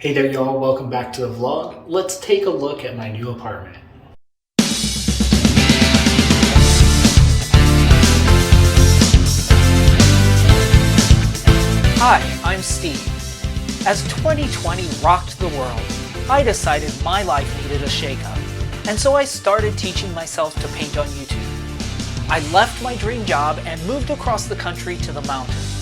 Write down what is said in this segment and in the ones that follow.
Hey there y'all, welcome back to the vlog. Let's take a look at my new apartment. Hi, I'm Steve. As 2020 rocked the world, I decided my life needed a shakeup, and so I started teaching myself to paint on YouTube. I left my dream job and moved across the country to the mountains.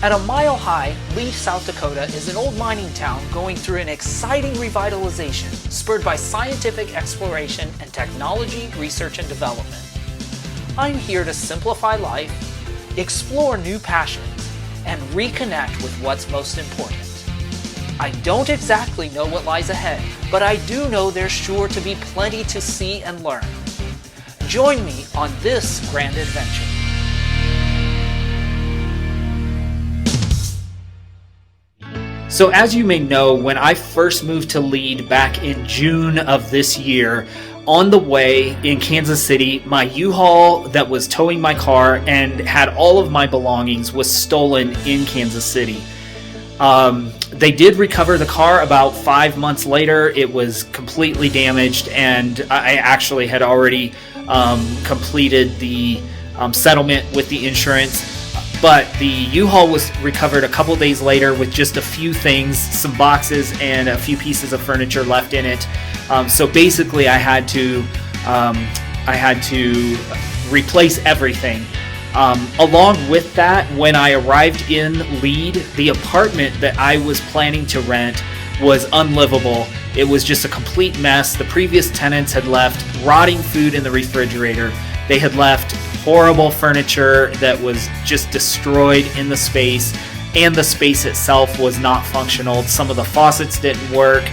At a mile high, Lee, South Dakota is an old mining town going through an exciting revitalization spurred by scientific exploration and technology, research, and development. I'm here to simplify life, explore new passions, and reconnect with what's most important. I don't exactly know what lies ahead, but I do know there's sure to be plenty to see and learn. Join me on this grand adventure. So as you may know, when I first moved to Lead back in June of this year, on the way in Kansas City, my U-Haul that was towing my car and had all of my belongings was stolen in Kansas City. They did recover the car about 5 months later. It was completely damaged, and I actually had already completed the settlement with the insurance. But the U-Haul was recovered a couple days later with just a few things, some boxes and a few pieces of furniture left in it. So basically I had to replace everything. Along with that, when I arrived in Lead, the apartment that I was planning to rent was unlivable. It was just a complete mess. The previous tenants had left rotting food in the refrigerator. They had left horrible furniture that was just destroyed in the space, and the space itself was not functional. Some of the faucets didn't work.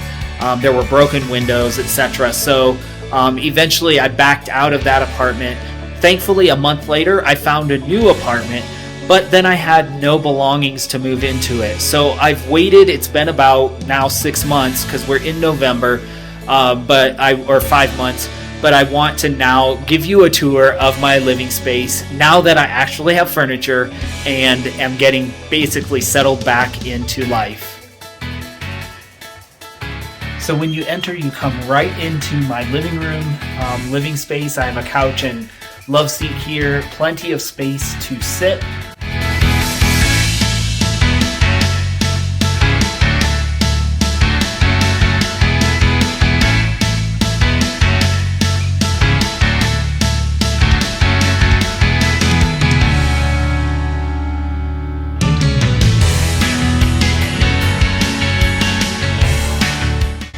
There were broken windows, etc. So eventually I backed out of that apartment. Thankfully, a month later, I found a new apartment, but then I had no belongings to move into it. So I've waited. It's been about now 6 months because we're in November, or 5 months. But I want to now give you a tour of my living space now that I actually have furniture and am getting basically settled back into life. So when you enter, you come right into my living room, living space. I have a couch and love seat here, plenty of space to sit.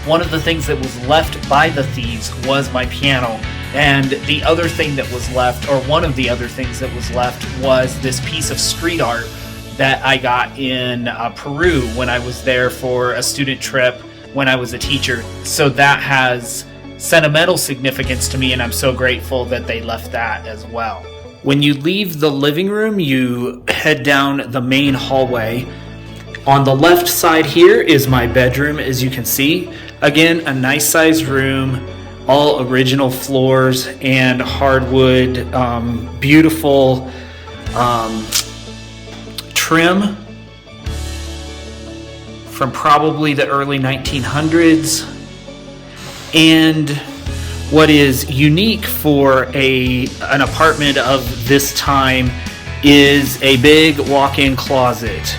One of the things that was left by the thieves was my piano. And the other thing that was left, or one of the other things that was left, was this piece of street art that I got in Peru when I was there for a student trip when I was a teacher. So that has sentimental significance to me, and I'm so grateful that they left that as well. When you leave the living room, you head down the main hallway. On the left side here is my bedroom, as you can see. Again, a nice sized room, all original floors and hardwood, beautiful trim from probably the early 1900s. And what is unique for an apartment of this time is a big walk-in closet.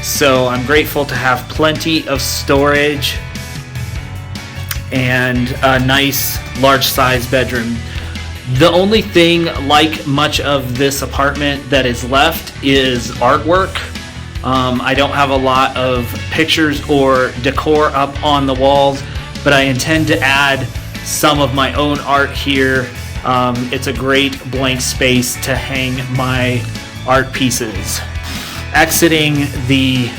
So I'm grateful to have plenty of storage and a nice large size bedroom. The only thing, like much of this apartment, that is left is artwork. I don't have a lot of pictures or decor up on the walls, but I intend to add some of my own art here. It's a great blank space to hang my art pieces. Exiting the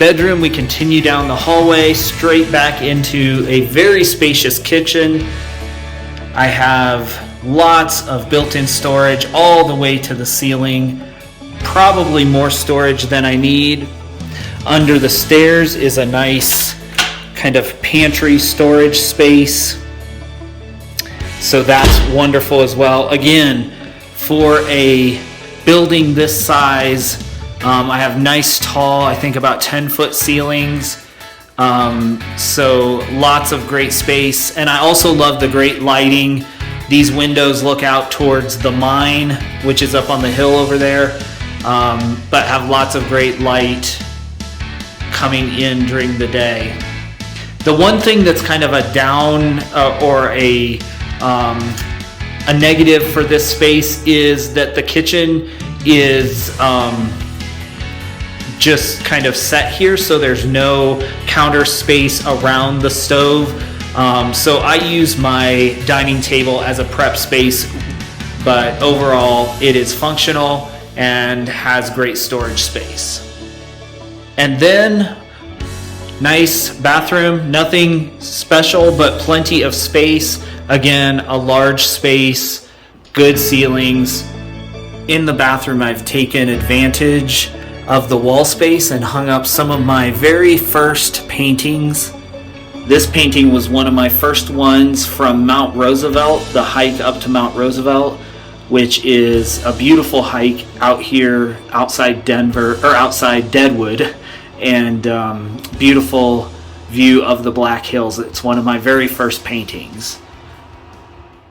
bedroom, we continue down the hallway straight back into a very spacious kitchen. I have lots of built-in storage all the way to the ceiling, probably more storage than I need. Under the stairs is a nice kind of pantry storage space, so that's wonderful as well. Again, for a building this size, I have nice tall, I think about 10-foot ceilings. So lots of great space. And I also love the great lighting. These windows look out towards the mine, which is up on the hill over there, but have lots of great light coming in during the day. The one thing that's kind of a down or a negative for this space is that the kitchen is just kind of set here, so there's no counter space around the stove. So I use my dining table as a prep space, but overall it is functional and has great storage space. And then nice bathroom, nothing special, but plenty of space. Again, a large space, good ceilings. In the bathroom, I've taken advantage of the wall space and hung up some of my very first paintings. This painting was one of my first ones from Mount Roosevelt, the hike up to Mount Roosevelt, which is a beautiful hike out here outside Denver, or outside Deadwood, and beautiful view of the Black Hills. It's one of my very first paintings.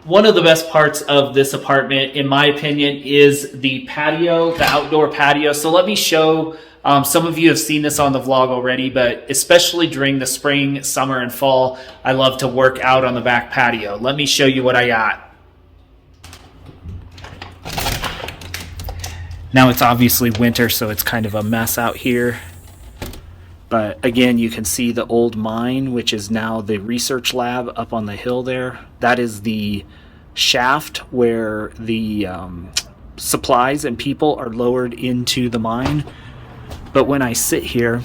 One of the best parts of this apartment, in my opinion, is the patio, the outdoor patio. So let me show, some of you have seen this on the vlog already, but especially during the spring, summer, and fall, I love to work out on the back patio. Let me show you what I got. Now it's obviously winter, so it's kind of a mess out here. But again, you can see the old mine, which is now the research lab up on the hill there. That is the shaft where the supplies and people are lowered into the mine. But when I sit here,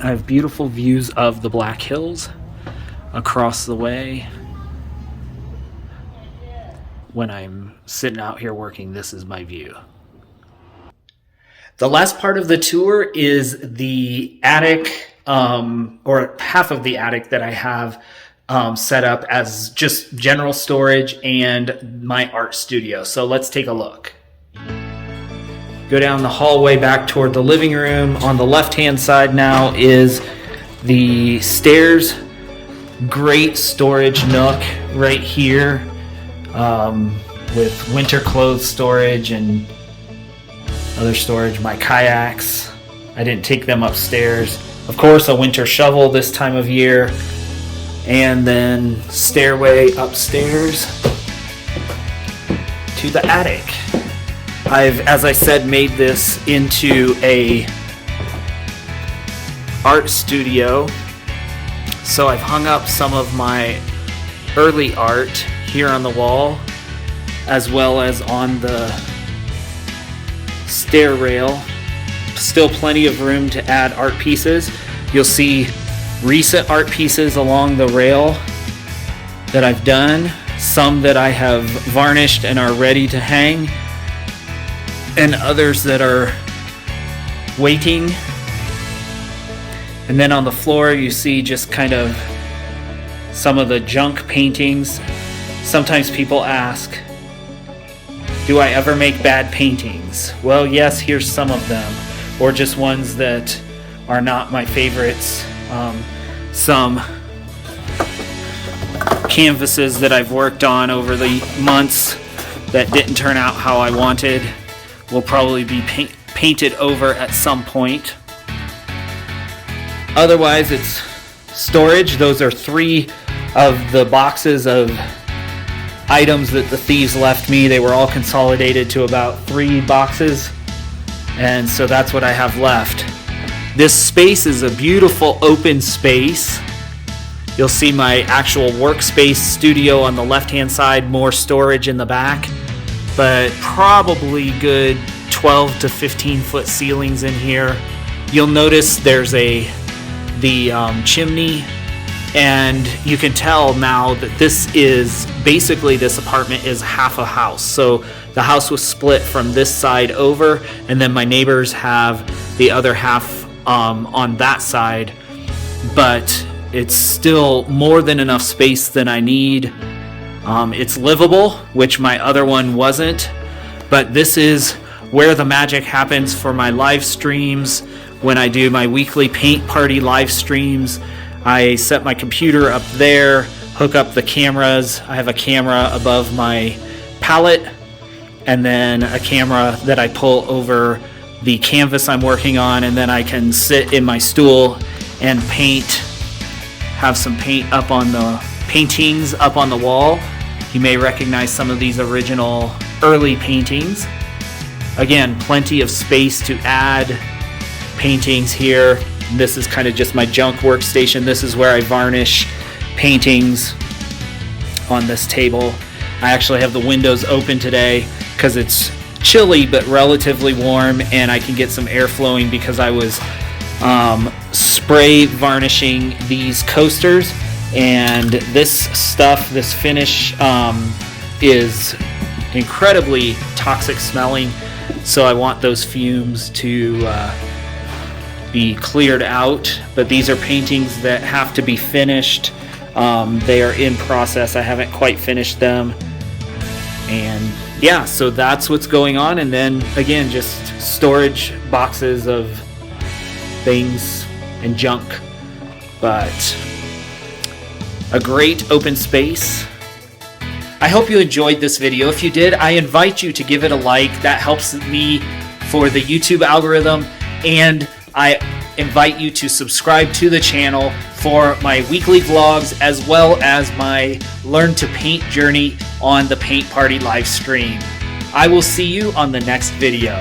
I have beautiful views of the Black Hills across the way. When I'm sitting out here working, this is my view. The last part of the tour is the attic, or half of the attic that I have set up as just general storage and my art studio. So let's take a look. Go down the hallway back toward the living room. On the left-hand side now is the stairs. Great storage nook right here, with winter clothes storage and other storage. My kayaks, I didn't take them upstairs. Of course, a winter shovel this time of year. And then stairway upstairs to the attic. I've, as I said, made this into a art studio. So I've hung up some of my early art here on the wall, as well as on the stair rail. Still plenty of room to add art pieces. You'll see recent art pieces along the rail that I've done, some that I have varnished and are ready to hang, and others that are waiting. And then on the floor you see just kind of some of the junk paintings. Sometimes people ask, do I ever make bad paintings? Well, yes, here's some of them, or just ones that are not my favorites. Some canvases that I've worked on over the months that didn't turn out how I wanted will probably be painted over at some point. Otherwise, it's storage. Those are 3 of the boxes of items that the thieves left me. They were all consolidated to about 3 boxes, and so that's what I have left. This space is a beautiful open space. You'll see my actual workspace studio on the left-hand side, more storage in the back, but probably good 12 to 15 foot ceilings in here. You'll notice there's the chimney, and you can tell now that this apartment is half a house. So the house was split from this side over, and then my neighbors have the other half on that side, but it's still more than enough space than I need. It's livable, which my other one wasn't, but this is where the magic happens for my live streams, when I do my weekly paint party live streams. I set my computer up there, hook up the cameras. I have a camera above my palette, and then a camera that I pull over the canvas I'm working on, and then I can sit in my stool and paint, have some paint up on the paintings up on the wall. You may recognize some of these original early paintings. Again, plenty of space to add paintings here. This is kind of just my junk workstation. This is where I varnish paintings on this table. I actually have the windows open today because it's chilly but relatively warm, and I can get some air flowing because I was spray varnishing these coasters, and this stuff, this finish is incredibly toxic smelling, so I want those fumes to be cleared out. But these are paintings that have to be finished. They are in process. I haven't quite finished them, and yeah, so that's what's going on. And then again, just storage boxes of things and junk, but a great open space. I hope you enjoyed this video. If you did, I invite you to give it a like. That helps me for the YouTube algorithm, and I invite you to subscribe to the channel for my weekly vlogs, as well as my Learn to Paint journey on the Paint Party live stream. I will see you on the next video.